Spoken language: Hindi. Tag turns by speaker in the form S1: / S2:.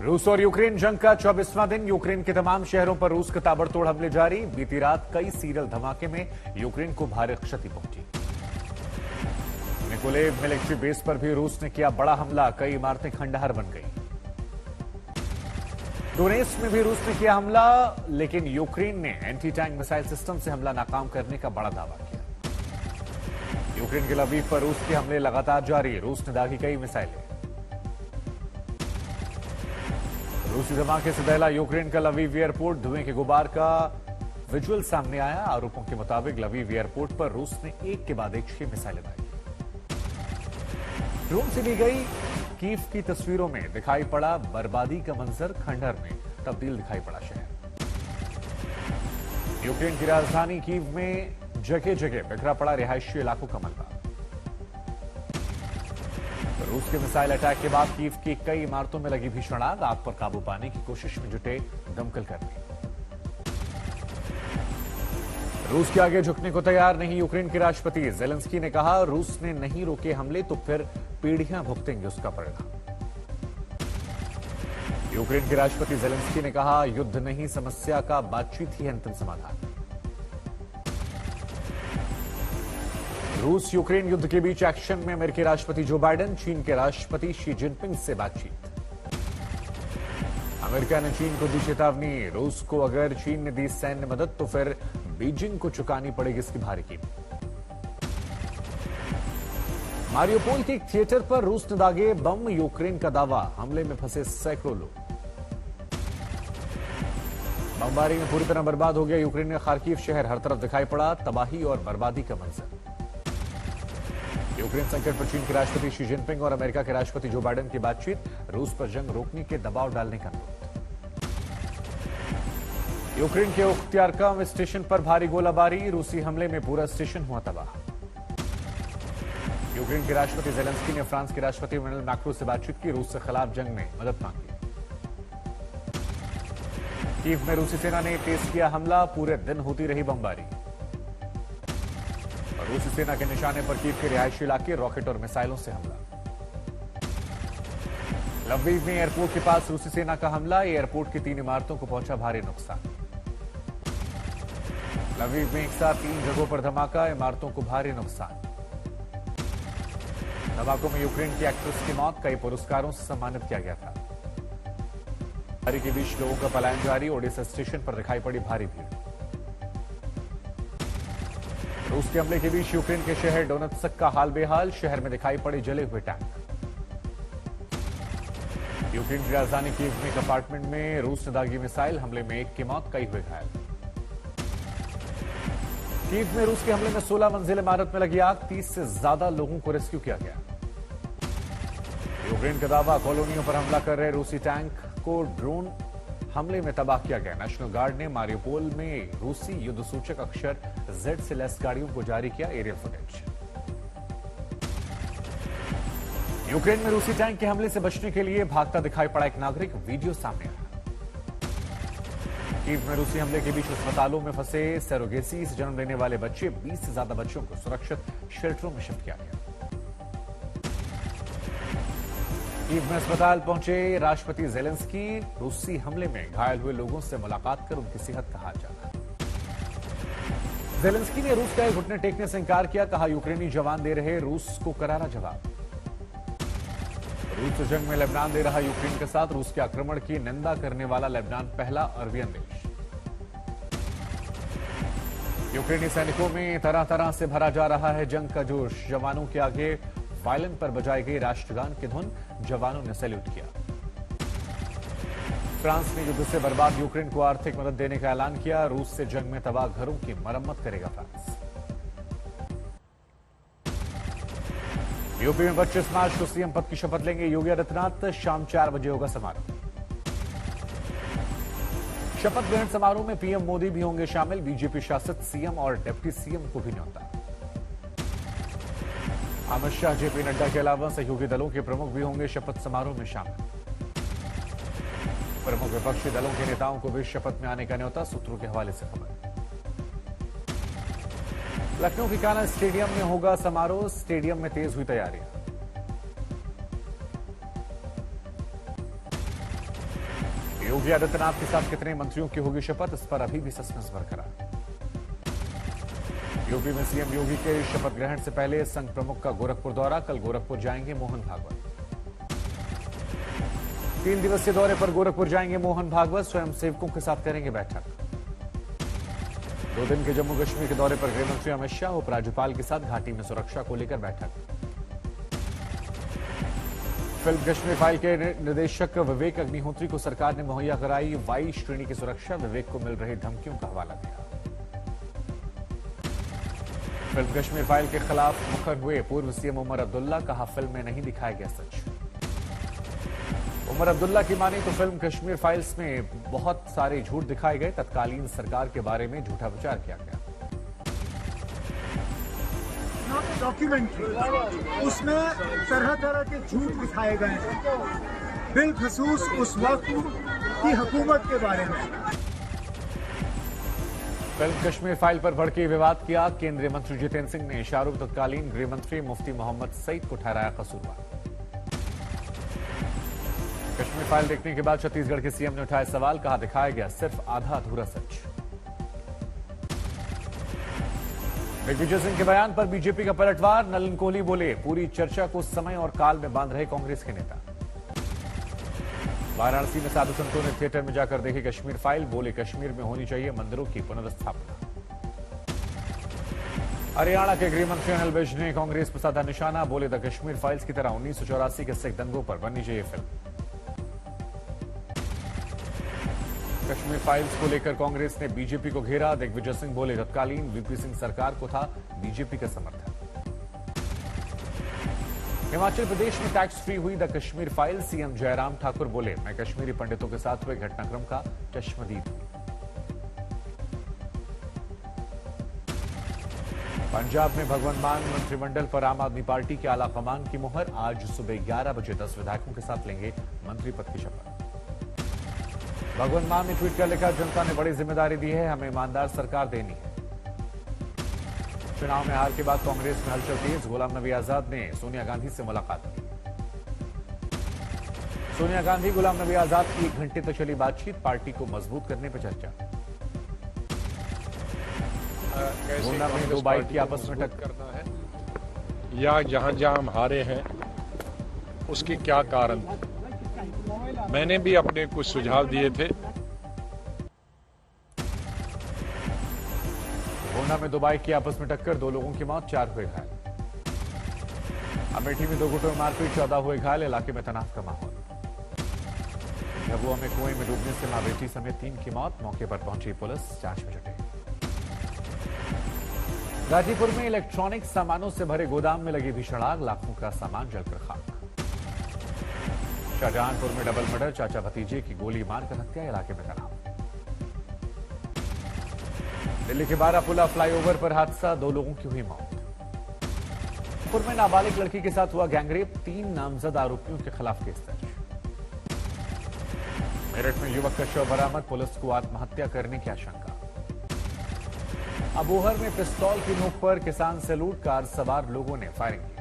S1: रूस और यूक्रेन जंग का 24वां दिन। यूक्रेन के तमाम शहरों पर रूस के ताबड़तोड़ हमले जारी। बीती रात कई सीरियल धमाके में यूक्रेन को भारी क्षति पहुंची। निकोलेव मिलिट्री बेस पर भी रूस ने किया बड़ा हमला। कई इमारतें खंडहर बन गई। डोनेट्स्क में भी रूस ने किया हमला, लेकिन यूक्रेन ने एंटी टैंक मिसाइल सिस्टम से हमला नाकाम करने का बड़ा दावा किया। यूक्रेन के लवीव पर रूस के हमले लगातार जारी। रूस ने दागी कई मिसाइलें। रूसी धमाके से दहला यूक्रेन का लवीव एयरपोर्ट। धुएं के गुबार का विजुअल सामने आया। आरोपों के मुताबिक लवीव एयरपोर्ट पर रूस ने एक के बाद एक 6 मिसाइलें दागी। ड्रोन से ली गई कीव की तस्वीरों में दिखाई पड़ा बर्बादी का मंजर। खंडहर में तब्दील दिखाई पड़ा शहर। यूक्रेन की राजधानी कीव में जगह जगह बिखरा पड़ा रिहायशी इलाकों का मलबा। रूस के मिसाइल अटैक के बाद कीव की कई इमारतों में लगी भीषण आग। आग पर काबू पाने की कोशिश में जुटे दमकल कर्मी। रूस के आगे झुकने को तैयार नहीं यूक्रेन के राष्ट्रपति। जेलेंस्की ने कहा, रूस ने नहीं रोके हमले तो फिर पीढ़ियां भुगतेंगे उसका परिणाम। यूक्रेन के राष्ट्रपति जेलेंस्की ने कहा, युद्ध नहीं समस्या का बातचीत ही अंतिम समाधान। रूस यूक्रेन युद्ध के बीच एक्शन में अमेरिकी राष्ट्रपति जो बाइडेन। चीन के राष्ट्रपति शी जिनपिंग से बातचीत। अमेरिका ने चीन को दी चेतावनी। रूस को अगर चीन ने दी सैन्य मदद तो फिर बीजिंग को चुकानी पड़ेगी इसकी भारी कीमत। मारियोपोल के एक थिएटर पर रूस ने दागे बम। यूक्रेन का दावा, हमले में फंसे सैकड़ों लोग। बमबारी में पूरी तरह बर्बाद हो गया यूक्रेन का खार्किव शहर। हर तरफ दिखाई पड़ा तबाही और बर्बादी का मंजर। यूक्रेन संकट पर चीन के राष्ट्रपति शी जिनपिंग और अमेरिका के राष्ट्रपति जो बाइडेन की बातचीत। रूस पर जंग रोकने के दबाव डालने का अनुरोध। यूक्रेन के उख्तियारकम स्टेशन पर भारी गोलाबारी। रूसी हमले में पूरा स्टेशन हुआ तबाह। यूक्रेन के राष्ट्रपति जेलेंस्की ने फ्रांस के राष्ट्रपति इमैनुअल मैक्रों से बातचीत की। रूस के खिलाफ जंग में मदद मांगी। कीव में रूसी सेना ने तेज किया हमला। पूरे दिन होती रही बमबारी। रूसी सेना के निशाने पर कीव के रिहायशी इलाके रॉकेट और मिसाइलों से हमला। लवीव में एयरपोर्ट के पास रूसी सेना का हमला। एयरपोर्ट की 3 इमारतों को पहुंचा भारी नुकसान। लवीव में एक साथ 3 जगहों पर धमाका। इमारतों को भारी नुकसान। धमाकों में यूक्रेन की एक्ट्रेस की मौत। कई पुरस्कारों से सम्मानित किया गया था। बमबारी के बीच लोगों का पलायन जारी। ओडेसा स्टेशन पर दिखाई पड़ी भारी भीड़। रूस के हमले के बीच यूक्रेन के शहर डोनेत्स्क का हाल बेहाल। शहर में दिखाई पड़े जले हुए टैंक। यूक्रेन की राजधानी कीव में एक अपार्टमेंट में रूस ने दागी मिसाइल। हमले में एक की मौत, कई हुए घायल। कीव में रूस के हमले में 16 मंजिल इमारत में लगी आग। 30 से ज्यादा लोगों को रेस्क्यू किया गया। यूक्रेन का दावा, कॉलोनियों पर हमला कर रहे रूसी टैंक को ड्रोन हमले में तबाह किया गया। नेशनल गार्ड ने मारियोपोल में रूसी युद्ध सूचक अक्षर Z से लैस गाड़ियों को जारी किया एरियल फुटेज। यूक्रेन में रूसी टैंक के हमले से बचने के लिए भागता दिखाई पड़ा एक नागरिक। वीडियो सामने आया। कीव में रूसी हमले के बीच अस्पतालों में फंसे सरोगेसी से जन्म लेने वाले बच्चे। 20 से ज्यादा बच्चों को सुरक्षित शेल्टरों में शिफ्ट किया गया। कीव में अस्पताल पहुंचे राष्ट्रपति जेलेंस्की। रूसी हमले में घायल हुए लोगों से मुलाकात कर उनकी सेहत का हाल जाना। जेलेंस्की ने रूस का घुटने टेकने से इंकार किया। कहा, यूक्रेनी जवान दे रहे रूस को करारा जवाब। रूस जंग में लेबनान दे रहा यूक्रेन के साथ। रूस के आक्रमण की निंदा करने वाला लेबनान पहला अरबियन देश। यूक्रेनी सैनिकों में तरह तरह से भरा जा रहा है जंग का जोश। जवानों के आगे वायलिन पर बजाई गई राष्ट्रगान की धुन। जवानों ने सैल्यूट किया। फ्रांस ने युद्ध से बर्बाद यूक्रेन को आर्थिक मदद देने का ऐलान किया। रूस से जंग में तबाह घरों की मरम्मत करेगा फ्रांस। यूपी में 25 मार्च को सीएम पद की शपथ लेंगे योगी आदित्यनाथ। शाम 4 बजे होगा समारोह। शपथ ग्रहण समारोह में पीएम मोदी भी होंगे शामिल। बीजेपी शासित सीएम और डिप्टी सीएम को भी न्योता। अमित शाह, जेपी नड्डा के अलावा सहयोगी दलों के प्रमुख भी होंगे शपथ समारोह में शामिल। प्रमुख विपक्षी दलों के नेताओं को भी शपथ में आने का न्योता। सूत्रों के हवाले से खबर। लखनऊ के कान्हा स्टेडियम में होगा समारोह। स्टेडियम में तेज हुई तैयारियां। योगी आदित्यनाथ के साथ कितने मंत्रियों की होगी शपथ, इस पर अभी भी सस्पेंस बरकरार। यूपी में सीएम योगी के शपथ ग्रहण से पहले संघ प्रमुख का गोरखपुर दौरा, कल गोरखपुर जाएंगे मोहन भागवत। 3 दिवसीय दौरे पर गोरखपुर जाएंगे मोहन भागवत, स्वयं सेवकों के साथ करेंगे बैठक। 2 दिन के जम्मू कश्मीर के दौरे पर गृहमंत्री अमित शाह, उपराज्यपाल के साथ घाटी में सुरक्षा को लेकर बैठक। फिल्म कश्मीर फाइल के निर्देशक विवेक अग्निहोत्री को सरकार ने मुहैया कराई वाई श्रेणी की सुरक्षा, विवेक को मिल रही धमकियों का हवाला दिया। फिल्म कश्मीर फाइल के खिलाफ मुखर हुए पूर्व सीएम उमर अब्दुल्ला, कहा फिल्म में नहीं दिखाया गया सच। उमर अब्दुल्ला की माने तो फिल्म कश्मीर फाइल्स में बहुत सारे झूठ दिखाए गए, तत्कालीन सरकार के बारे में झूठा प्रचार किया गया।
S2: डॉक्यूमेंट्री, उसमें तरह तरह के झूठ दिखाए गए हैं, बिलखसूस उस वक्त की हुकूमत के बारे में।
S1: फिल्म कश्मीर फाइल पर भड़के विवाद किया, केंद्रीय मंत्री जितेंद्र सिंह ने शाहरुख तत्कालीन गृह मंत्री मुफ्ती मोहम्मद सईद को ठहराया कसूरवार। कश्मीर फाइल देखने के बाद छत्तीसगढ़ के सीएम ने उठाए सवाल, कहा दिखाया गया सिर्फ आधा अधूरा सच। दिग्विजय सिंह के बयान पर बीजेपी का पलटवार, नलिन कोहली बोले पूरी चर्चा को समय और काल में बांध रहे कांग्रेस के नेता। वाराणसी में साधु संतों ने थिएटर में जाकर देखी कश्मीर फाइल, बोले कश्मीर में होनी चाहिए मंदिरों की पुनर्स्थापना। हरियाणा के गृह मंत्री अनिल विज ने कांग्रेस पर साधा निशाना, बोले द कश्मीर फाइल्स की तरह 1984 के सिख दंगों पर बननी चाहिए फिल्म। कश्मीर फाइल्स को लेकर कांग्रेस ने बीजेपी को घेरा, दिग्विजय सिंह बोले तत्कालीन वीपी सिंह सरकार को था बीजेपी का समर्थन। हिमाचल प्रदेश में टैक्स फ्री हुई the Kashmir file, CM Jairam Thakur बोले मैं कश्मीरी पंडितों के साथ हुए घटनाक्रम का चश्मदीद हूं। पंजाब में भगवंत मान मंत्रिमंडल पर आम आदमी पार्टी के आला कमान की मुहर, आज सुबह 11 बजे 10 विधायकों के साथ लेंगे मंत्री पद की शपथ। भगवंत मान ने ट्वीट कर लिखा जनता ने बड़ी जिम्मेदारी दी है, हमें ईमानदार सरकार देनी है। चुनाव में हार के बाद कांग्रेस में हलचल तेज, गुलाम नबी आजाद ने सोनिया गांधी से मुलाकात की। सोनिया गांधी गुलाम नबी आजाद की 1 घंटे तक चली बातचीत, पार्टी को मजबूत करने पर चर्चा। गोंडा में 2 बाइक की आपस में टक्कर
S3: करना है या जहां जहां हम हारे हैं उसके क्या कारण, मैंने भी अपने कुछ सुझाव दिए थे।
S1: गोंडा में 2 बाइक की आपस में टक्कर, 2 लोगों की मौत, 4 हुए घायल। अमेठी में 2 गुटों में मारपीट, 14 हुए घायल, इलाके में तनाव का माहौल। झाबुआ में कुएं में डूबने से मां बेटी समेत 3 की मौत, मौके पर पहुंची पुलिस, जांच में जुटी। गाजीपुर में इलेक्ट्रॉनिक सामानों से भरे गोदाम में लगी भीषण आग, लाखों का सामान जलकर खाक। शाहजहांपुर में डबल मर्डर, चाचा भतीजे की गोली मारकर हत्या, इलाके में तनाव। दिल्ली के बारापुला फ्लाईओवर पर हादसा, 2 लोगों की हुई मौत। जयपुर में नाबालिग लड़की के साथ हुआ गैंगरेप, 3 नामजद आरोपियों के खिलाफ केस दर्ज। मेरठ में युवक का शव बरामद, पुलिस को आत्महत्या करने की आशंका। अबोहर में पिस्तौल की नोक पर किसान से लूट, कार सवार लोगों ने फायरिंग की।